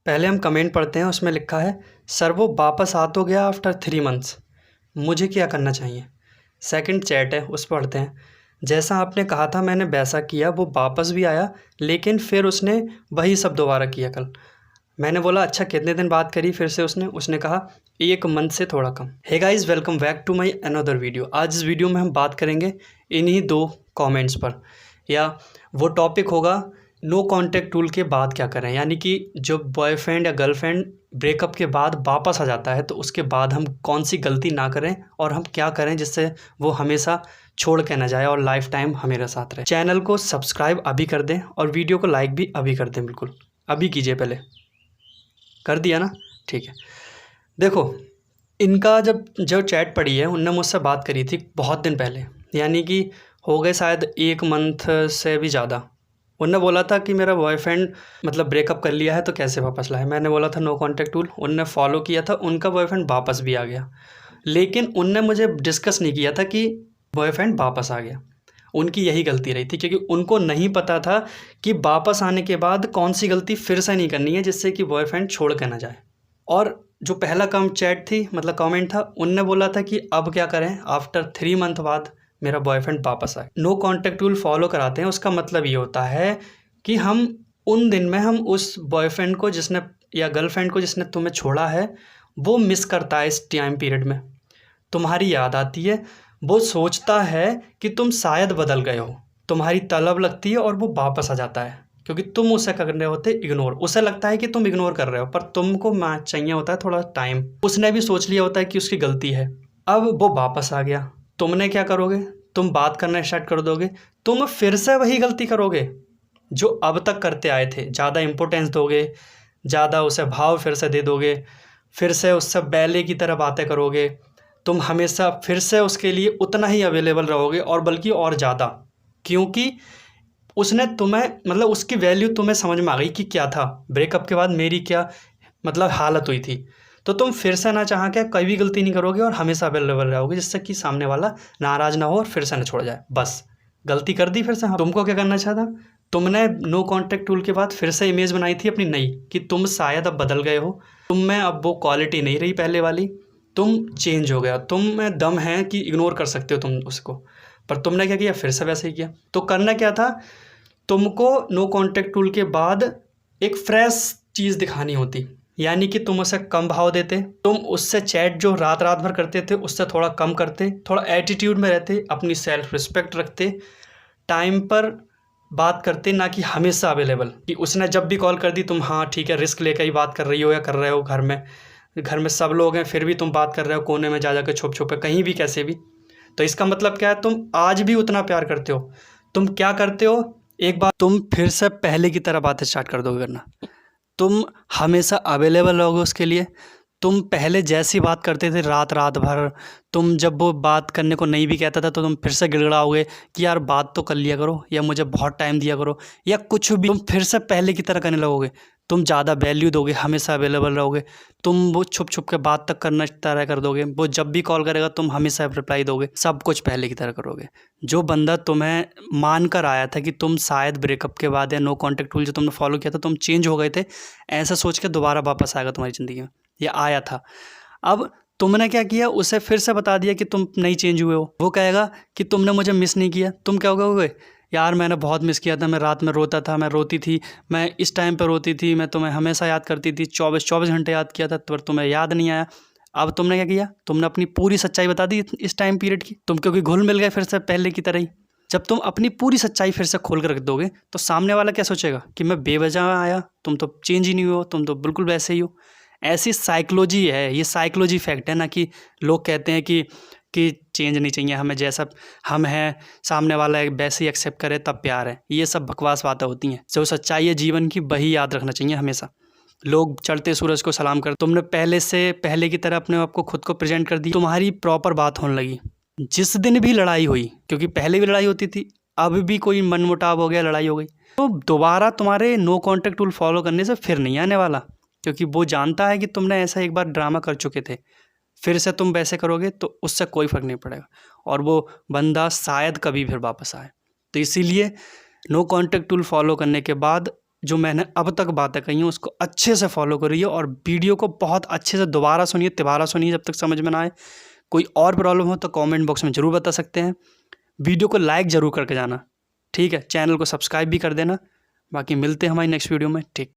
पहले हम कमेंट पढ़ते हैं, उसमें लिखा है सर वो वापस आ तो गया आफ्टर 3 मंथ्स, मुझे क्या करना चाहिए। सेकंड चैट है, उस पर पढ़ते हैं, जैसा आपने कहा था मैंने वैसा किया, वो वापस भी आया लेकिन फिर उसने वही सब दोबारा किया कल। मैंने बोला अच्छा कितने दिन बात करी फिर से उसने कहा 1 मंथ से थोड़ा कम। Hey guys, welcome back to my another video. आज इस वीडियो में हम बात करेंगे इन्हीं 2 कमेंट्स पर, या वो टॉपिक होगा नो कॉन्टैक्ट रूल के बाद क्या करें, यानी कि जो बॉयफ्रेंड या गर्लफ्रेंड ब्रेकअप के बाद वापस आ जाता है तो उसके बाद हम कौन सी गलती ना करें और हम क्या करें जिससे वो हमेशा छोड़ के ना जाए और लाइफ टाइम हमारे साथ रहे। चैनल को सब्सक्राइब अभी कर दें और वीडियो को लाइक भी अभी कर दें, बिल्कुल अभी कीजिए। पहले कर दिया ना, ठीक है। देखो, इनका जब चैट पड़ी है, उनने मुझसे बात करी थी बहुत दिन पहले, यानी कि हो गए शायद 1 मंथ से भी ज़्यादा। उनने बोला था कि मेरा बॉयफ्रेंड मतलब ब्रेकअप कर लिया है तो कैसे वापस लाए। मैंने बोला था नो कॉन्टैक्ट रूल, उनने फॉलो किया था, उनका बॉयफ्रेंड वापस भी आ गया। लेकिन उनने मुझे डिस्कस नहीं किया था कि बॉयफ्रेंड वापस आ गया। उनकी यही गलती रही थी, क्योंकि उनको नहीं पता था कि वापस आने के बाद कौन सी गलती फिर से नहीं करनी है जिससे कि बॉयफ्रेंड छोड़ के ना जाए। और जो पहला चैट थी, मतलब कमेंट था, उनने बोला था कि अब क्या करें आफ्टर 3 मंथ बाद मेरा बॉयफ्रेंड वापस आए। नो कॉन्टैक्ट रूल फॉलो कराते हैं, उसका मतलब ये होता है कि हम उन दिन में हम उस बॉयफ्रेंड को जिसने या गर्लफ्रेंड को जिसने तुम्हें छोड़ा है वो मिस करता है। इस टाइम पीरियड में तुम्हारी याद आती है, वो सोचता है कि तुम शायद बदल गए हो, तुम्हारी तलब लगती है और वो वापस आ जाता है, क्योंकि तुम उसे कर रहे होते इग्नोर। उसे लगता है कि तुम इग्नोर कर रहे हो पर तुमको चाहिए होता है थोड़ा टाइम। उसने भी सोच लिया होता है कि उसकी गलती है। अब वो वापस आ गया, तुमने क्या करोगे, तुम बात करना स्टार्ट कर दोगे, तुम फिर से वही गलती करोगे जो अब तक करते आए थे। ज़्यादा इंपॉर्टेंस दोगे, ज़्यादा उसे भाव फिर से दे दोगे, फिर से उससे बैले की तरह बातें करोगे, तुम हमेशा फिर से उसके लिए उतना ही अवेलेबल रहोगे और बल्कि और ज़्यादा, क्योंकि उसने तुम्हें मतलब उसकी वैल्यू तुम्हें समझ में आ गई कि क्या था ब्रेकअप के बाद मेरी क्या मतलब हालत हुई थी। तो तुम फिर से ना चाह के कभी भी गलती नहीं करोगे और हमेशा अवेलेबल रहोगे, जिससे कि सामने वाला नाराज़ ना हो और फिर से ना छोड़ जाए। बस गलती कर दी फिर से। हाँ, तुमको क्या करना चाहिए था, तुमने नो कॉन्टैक्ट रूल के बाद फिर से इमेज बनाई थी अपनी नई, कि तुम शायद अब बदल गए हो, तुम में अब वो क्वालिटी नहीं रही पहले वाली, तुम चेंज हो गया, तुम में दम है कि इग्नोर कर सकते हो तुम उसको। पर तुमने क्या किया, फिर से वैसे ही किया। तो करना क्या था, तुमको नो कॉन्टैक्ट रूल के बाद एक फ्रेश चीज़ दिखानी होती, यानी कि तुम उसे कम भाव देते, तुम उससे चैट जो रात रात भर करते थे उससे थोड़ा कम करते, थोड़ा एटीट्यूड में रहते, अपनी सेल्फ रिस्पेक्ट रखते, टाइम पर बात करते, ना कि हमेशा अवेलेबल कि उसने जब भी कॉल कर दी तुम हाँ ठीक है रिस्क लेकर ही बात कर रही हो या कर रहे हो, घर में सब लोग हैं फिर भी तुम बात कर रहे हो कोने में जा के छुप छुप के कहीं भी कैसे भी। तो इसका मतलब क्या है, तुम आज भी उतना प्यार करते हो। तुम क्या करते हो, एक बार तुम फिर से पहले की तरह बातें स्टार्ट कर दोगे करना, तुम हमेशा अवेलेबल रहोगे उसके लिए। तुम पहले जैसी बात करते थे रात रात भर, तुम जब वो बात करने को नहीं भी कहता था तो तुम फिर से गिड़गिड़ाओगे कि यार बात तो कर लिया करो या मुझे बहुत टाइम दिया करो या कुछ भी। तुम फिर से पहले की तरह करने लगोगे, तुम ज़्यादा वैल्यू दोगे, हमेशा अवेलेबल रहोगे, तुम वो छुप छुप के बात तक करना तरह कर दोगे, वो जब भी कॉल करेगा तुम हमेशा रिप्लाई दोगे, सब कुछ पहले की तरह करोगे। जो बंदा तुम्हें मान कर आया था कि तुम शायद ब्रेकअप के बाद या नो कॉन्टैक्ट रूल जो तुमने फॉलो किया था तुम चेंज हो गए थे, ऐसा सोच के दोबारा वापस आएगा तुम्हारी ज़िंदगी में, या आया था। अब तुमने क्या किया, उसे फिर से बता दिया कि तुम नहीं चेंज हुए हो। वो कहेगा कि तुमने मुझे मिस नहीं किया। तुम क्या कहोगे, यार मैंने बहुत मिस किया था, मैं रात में रोता था, मैं रोती थी, मैं इस टाइम पे रोती थी, मैं तुम्हें हमेशा याद करती थी, 24 घंटे याद किया था पर तुम्हें याद नहीं आया। अब तुमने क्या किया, तुमने अपनी पूरी सच्चाई बता दी इस टाइम पीरियड की। तुम क्योंकि घुल मिल गए फिर से पहले की तरह ही। जब तुम अपनी पूरी सच्चाई फिर से खोल कर रख दोगे तो सामने वाला क्या सोचेगा कि मैं बेवजह आया, तुम तो चेंज ही नहीं हो, तुम तो बिल्कुल वैसे ही हो। ऐसी साइकोलॉजी है, ये साइकोलॉजी फैक्ट है ना, कि लोग कहते हैं कि चेंज नहीं चाहिए हमें, जैसा हम हैं सामने वाला वैसे ही एक्सेप्ट करे तब प्यार है। ये सब बकवास बातें होती हैं। जो सच्चाई है जीवन की वही याद रखना चाहिए हमेशा। लोग चढ़ते सूरज को सलाम कर, तुमने पहले की तरह अपने आप को खुद को प्रेजेंट कर दी, तुम्हारी प्रॉपर बात होने लगी। जिस दिन भी लड़ाई हुई, क्योंकि पहले भी लड़ाई होती थी, अब भी कोई मनमुटाव हो गया, लड़ाई हो गई, तो दोबारा तुम्हारे नो कॉन्टैक्ट रूल फॉलो करने से फिर नहीं आने वाला, क्योंकि वो जानता है कि तुमने ऐसा एक बार ड्रामा कर चुके थे। फिर से तुम वैसे करोगे तो उससे कोई फ़र्क नहीं पड़ेगा और वो बंदा शायद कभी फिर वापस आए। तो इसीलिए नो कॉन्टैक्ट रूल फॉलो करने के बाद जो मैंने अब तक बातें कही हैं उसको अच्छे से फॉलो करिए और वीडियो को बहुत अच्छे से दोबारा सुनिए, तिबारा सुनिए जब तक समझ में ना आए। कोई और प्रॉब्लम हो तो कमेंट बॉक्स में ज़रूर बता सकते हैं। वीडियो को लाइक ज़रूर करके जाना, ठीक है। चैनल को सब्सक्राइब भी कर देना। बाकी मिलते हैं हमारी नेक्स्ट वीडियो में, ठीक।